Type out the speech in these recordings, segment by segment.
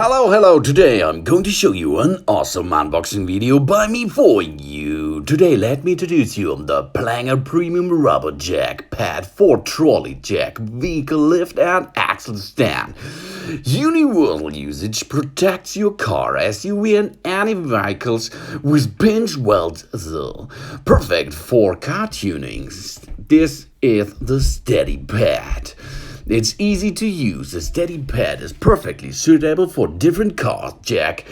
Hello, today I'm going to show you an awesome unboxing video by me for you. Today let me introduce you on the PLANGER Premium Rubber Jack Pad for Trolley Jack Vehicle Lift and Axle Stand. Universal usage protects your car, SUV and any vehicles with pinch welds though. Perfect for car tunings. This is the Steady Pad. It's easy to use. The Steady Pad is perfectly suitable for different cars, jack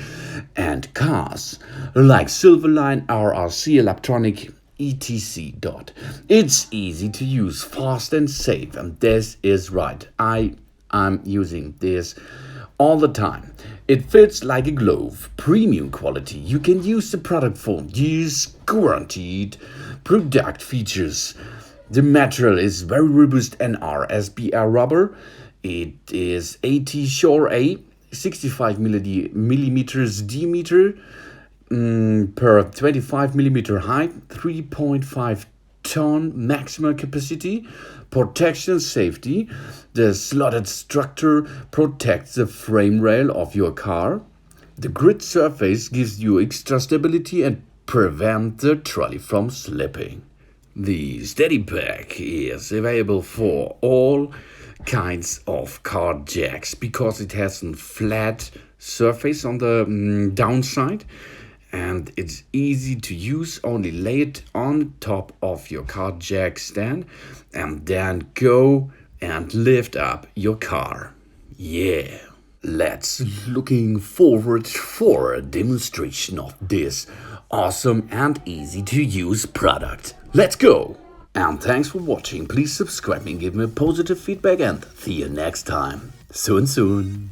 and cars like Silverline, RRC, Laptronix, etc. It's easy to use, fast and safe, and this is right. I'm using this all the time. It fits like a glove. Premium quality. You can use the product for years, guaranteed product features. The material is very robust and SBR-Rubber. It is 80 Shore A, 65 millimeters diameter per 25 millimeter height, 3.5 ton maximum capacity, protection safety. The slotted structure protects the frame rail of your car. The grid surface gives you extra stability and prevents the trolley from slipping. The Steady Pack is available for all kinds of car jacks because it has a flat surface on the downside and it's easy to use. Only lay it on top of your car jack stand and then go and lift up your car. Yeah. Let's looking forward for a demonstration of this awesome and easy to use product. Let's go! And thanks for watching. Please subscribe and give me positive feedback and see you next time. Soon.